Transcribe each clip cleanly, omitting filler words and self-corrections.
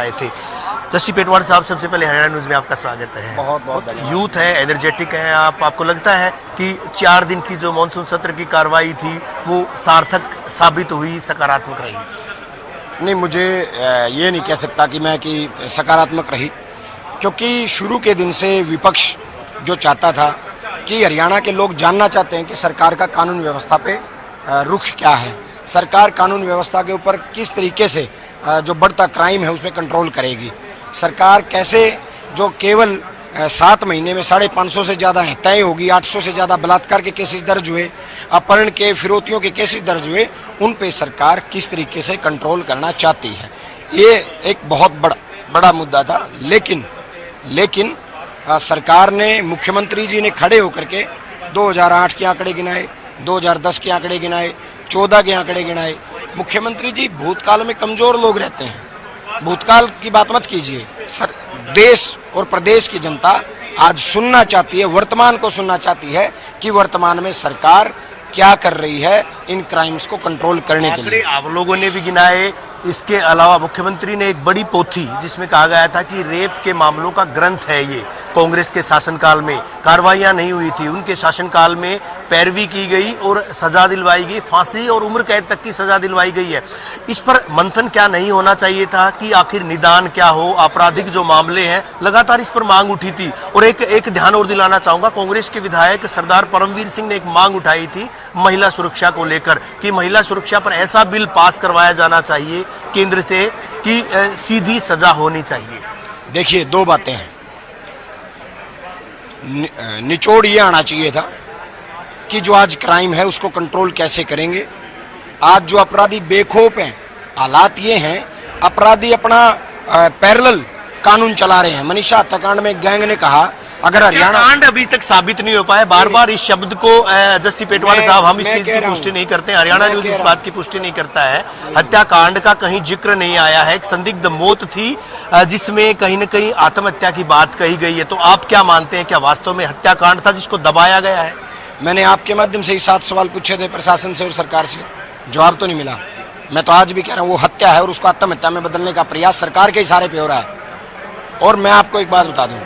आए थे। जस्सी पेटवार साहब, सबसे पहले हरियाणा न्यूज़ में आपका स्वागत है। बहुत बहुत यूथ है, एनर्जेटिक है आपको लगता है कि 4 दिन की जो मानसून सत्र की कार्रवाई थी वो सार्थक साबित हुई, सकारात्मक रही? नहीं, मुझे ये नहीं कह सकता कि सकारात्मक रही, क्योंकि शुरू के दिन से विपक्ष जो चाहता था कि हरियाणा के लोग जानना चाहते हैं कि सरकार का कानून व्यवस्था पे रुख क्या है, सरकार कानून व्यवस्था के ऊपर किस तरीके से जो बढ़ता क्राइम है उस पर कंट्रोल करेगी, सरकार कैसे जो केवल 7 महीने में 550 से ज़्यादा हत्याएं होगी, 800 से ज़्यादा बलात्कार के केसेस दर्ज हुए, अपहरण के, फिरौतियों के केसेस दर्ज हुए, उन पे सरकार किस तरीके से कंट्रोल करना चाहती है। ये एक बहुत बड़ा मुद्दा था। लेकिन सरकार ने, मुख्यमंत्री जी ने खड़े होकर के 2008 के आंकड़े गिनाए, 2010 के आंकड़े गिनाए, 14 के आंकड़े गिनाए। मुख्यमंत्री जी भूतकाल में कमज़ोर लोग रहते हैं, भूतकाल की बात मत कीजिए। देश और प्रदेश की जनता आज सुनना चाहती है, वर्तमान को सुनना चाहती है कि वर्तमान में सरकार क्या कर रही है इन क्राइम्स को कंट्रोल करने के लिए। आप लोगों ने भी गिनाए, इसके अलावा मुख्यमंत्री ने एक बड़ी पोथी जिसमें कहा गया था कि रेप के मामलों का ग्रंथ है ये, कांग्रेस के शासनकाल में कार्रवाइयां नहीं हुई थी, उनके शासनकाल में पैरवी की गई और सजा दिलवाई गई, फांसी और उम्र कैद तक की सजा दिलवाई गई है। इस पर मंथन क्या नहीं होना चाहिए था कि आखिर निदान क्या हो? आपराधिक जो मामले हैं, लगातार इस पर मांग उठी थी। और एक ध्यान और दिलाना चाहूंगा, कांग्रेस के विधायक सरदार परमवीर सिंह ने एक मांग उठाई थी महिला सुरक्षा को लेकर कि महिला सुरक्षा पर ऐसा बिल पास करवाया जाना चाहिए केंद्र से कि सीधी सजा होनी चाहिए। देखिए, 2 बातें हैं। निचोड़ ये आना चाहिए था कि जो आज क्राइम है उसको कंट्रोल कैसे करेंगे। आज जो अपराधी बेखौफ हैं, हालात ये हैं, अपराधी अपना पैरेलल कानून चला रहे हैं। मनीषा हत्याकांड में गैंग ने कहा अगर हरियाणा कांड अभी तक साबित नहीं हो पाया, बार बार इस शब्द को जस्सी पेटवार साहब हम इस चीज की पुष्टि नहीं करते, हरियाणा न्यूज़ इस बात की पुष्टि नहीं करता है। हत्याकांड का कहीं जिक्र नहीं आया है। एक संदिग्ध मौत थी जिसमें कहीं न कहीं आत्महत्या की बात कही गई है। तो आप क्या मानते हैं, क्या वास्तव में हत्याकांड था जिसको दबाया गया है? मैंने आपके माध्यम से ही 7 सवाल पूछे थे प्रशासन से और सरकार से, जवाब तो नहीं मिला। मैं तो आज भी कह रहा हूँ वो हत्या है और उसको आत्महत्या में बदलने का प्रयास सरकार के इशारे पे हो रहा है। और मैं आपको एक बात बता दूं,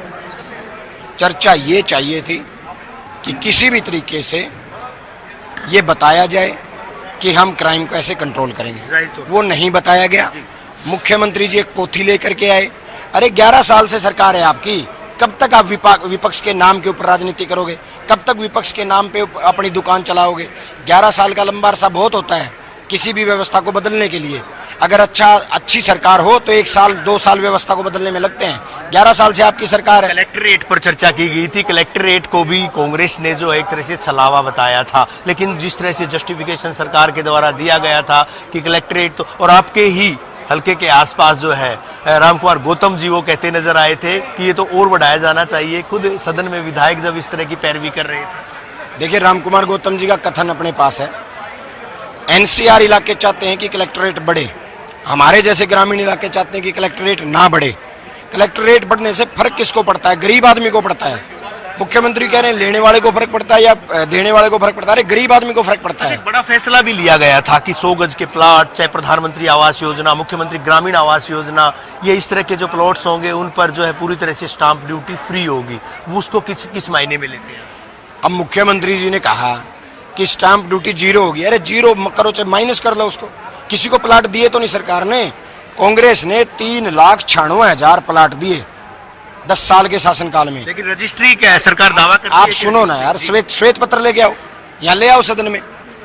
चर्चा ये चाहिए थी कि किसी भी तरीके से ये बताया जाए कि हम क्राइम को ऐसे कंट्रोल करेंगे, वो नहीं बताया गया। मुख्यमंत्री जी एक पोथी लेकर के आए। अरे 11 साल से सरकार है आपकी, कब तक आप विपक्ष के नाम के ऊपर राजनीति करोगे? कब तक विपक्ष के नाम पे अपनी दुकान चलाओगे? 11 साल का लंबा अरसा बहुत होता है किसी भी व्यवस्था को बदलने के लिए। अगर अच्छी सरकार हो तो 1 साल 2 साल व्यवस्था को बदलने में लगते हैं। 11 साल से आपकी सरकार है। कलेक्ट्रेट पर चर्चा की गई थी, कलेक्ट्रेट को भी कांग्रेस ने जो एक तरह से छलावा बताया था, लेकिन जिस तरह से जस्टिफिकेशन सरकार के द्वारा दिया गया था कि कलेक्ट्रेट तो, और आपके ही हल्के के आसपास जो है रामकुमार गौतम जी वो कहते नजर आए थे कि ये तो और बढ़ाया जाना चाहिए। खुद सदन में विधायक जब इस तरह की पैरवी कर रहे थे। देखिए, रामकुमार गौतम जी का कथन अपने पास है। एनसीआर इलाके चाहते हैं कि कलेक्ट्रेट बढ़े, हमारे जैसे ग्रामीण इलाके चाहते हैं कि कलेक्ट्रेट ना बढ़े। कलेक्ट्रेट बढ़ने से फर्क किसको पड़ता है? गरीब आदमी को पड़ता है। मुख्यमंत्री कह रहे हैं लेने वाले को फर्क पड़ता है या देने वाले को फर्क पड़ता है? अरे गरीब आदमी को फर्क पड़ता है। बड़ा फैसला भी लिया गया था कि 100 गज के प्लाट, चाहे प्रधानमंत्री आवास योजना, मुख्यमंत्री ग्रामीण आवास योजना, ये इस तरह के जो प्लॉट्स होंगे उन पर जो है पूरी तरह से स्टाम्प ड्यूटी फ्री होगी। वो उसको किस मायने में लेते हैं? अब मुख्यमंत्री जी ने कहा कि स्टाम्प ड्यूटी 0 होगी। अरे 0 करो, चाहे माइनस कर लो उसको। किसी को प्लाट दिए तो नहीं सरकार ने। कांग्रेस ने 3,96,000 प्लाट दिए 10 साल के शासनकाल में। लेकिन रजिस्ट्री क्या है? सरकार दावा करती है। आप सुनो ना यार, श्वेत पत्र लेके आओ, यहाँ ले आओ सदन में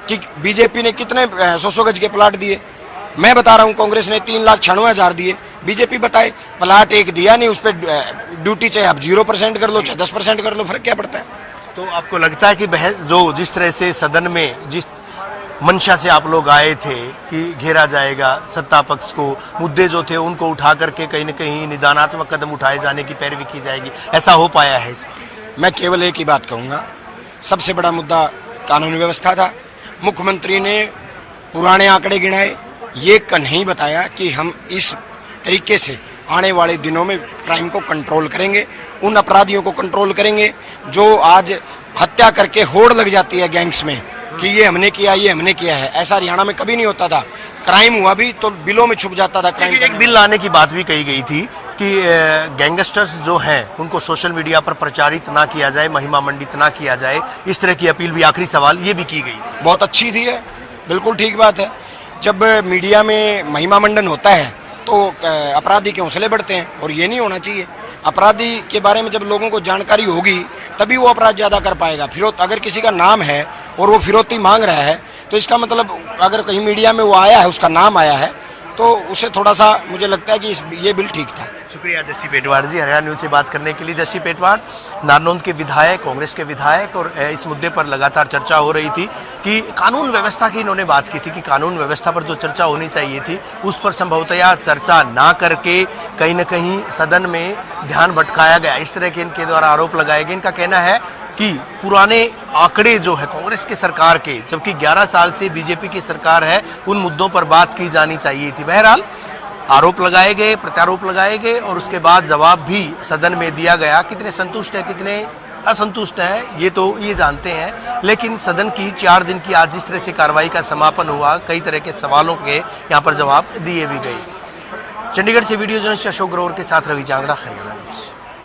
कि बीजेपी ने कितने 100 गज के प्लाट दिए। मैं बता रहा हूँ कांग्रेस ने 3,96,000 दिए, बीजेपी बताए प्लाट एक दिया नहीं, उस पर ड्यूटी चाहे आप 0% कर लो चाहे 10% कर लो, फर्क क्या पड़ता है? तो आपको लगता है कि बहस जो जिस तरह से सदन में जिस मंशा से आप लोग आए थे कि घेरा जाएगा सत्ता पक्ष को, मुद्दे जो थे उनको उठा करके कहीं न कहीं निदानात्मक कदम उठाए जाने की पैरवी की जाएगी, ऐसा हो पाया है? मैं केवल एक ही बात कहूँगा, सबसे बड़ा मुद्दा कानून व्यवस्था था। मुख्यमंत्री ने पुराने आंकड़े गिनाए, ये नहीं बताया कि हम इस तरीके से आने वाले दिनों में क्राइम को कंट्रोल करेंगे, उन अपराधियों को कंट्रोल करेंगे जो आज हत्या करके होड़ लग जाती है गैंग्स में, कि ये हमने किया है। ऐसा हरियाणा में कभी नहीं होता था। क्राइम हुआ भी तो बिलों में छुप जाता था क्राइम। एक बिल लाने की बात भी कही गई थी कि गैंगस्टर्स जो हैं उनको सोशल मीडिया पर प्रचारित ना किया जाए, महिमा मंडित ना किया जाए, इस तरह की अपील भी, आखिरी सवाल ये भी की गई। बहुत अच्छी थी है, बिल्कुल ठीक बात है। जब मीडिया में महिमा मंडन होता है तो अपराधी के हौसले बढ़ते हैं, और ये नहीं होना चाहिए। अपराधी के बारे में जब लोगों को जानकारी होगी तभी वो अपराध ज़्यादा कर पाएगा। फिरौत अगर किसी का नाम है और वो फिरौती मांग रहा है तो इसका मतलब अगर कहीं मीडिया में वो आया है, उसका नाम आया है, तो उसे थोड़ा सा मुझे लगता है कि ये बिल ठीक था। शुक्रिया जस्सी पेटवार जी, हरियाणा न्यूज़ से बात करने के लिए। जस्सी पेटवार नारनौंद के विधायक, कांग्रेस के विधायक, और इस मुद्दे पर लगातार चर्चा हो रही थी कि कानून व्यवस्था की इन्होंने बात की थी कि कानून व्यवस्था पर जो चर्चा होनी चाहिए थी उस पर संभवतया चर्चा ना करके कहीं न कहीं सदन में ध्यान भटकाया गया, इस तरह के इनके द्वारा आरोप लगाए गए। इनका कहना है कि पुराने आंकड़े जो है कांग्रेस की सरकार के, जबकि 11 साल से बीजेपी की सरकार है, उन मुद्दों पर बात की जानी चाहिए थी। बहरहाल आरोप लगाए गए, प्रत्यारोप लगाए गए, और उसके बाद जवाब भी सदन में दिया गया। कितने संतुष्ट हैं, कितने असंतुष्ट हैं, ये तो ये जानते हैं, लेकिन सदन की 4 दिन की आज जिस तरह से कार्रवाई का समापन हुआ, कई तरह के सवालों के यहाँ पर जवाब दिए भी गए। चंडीगढ़ से वीडियो जर्नलिस्ट अशोक ग्रोवर के साथ रवि जांगड़ा, हरियाणा न्यूज़।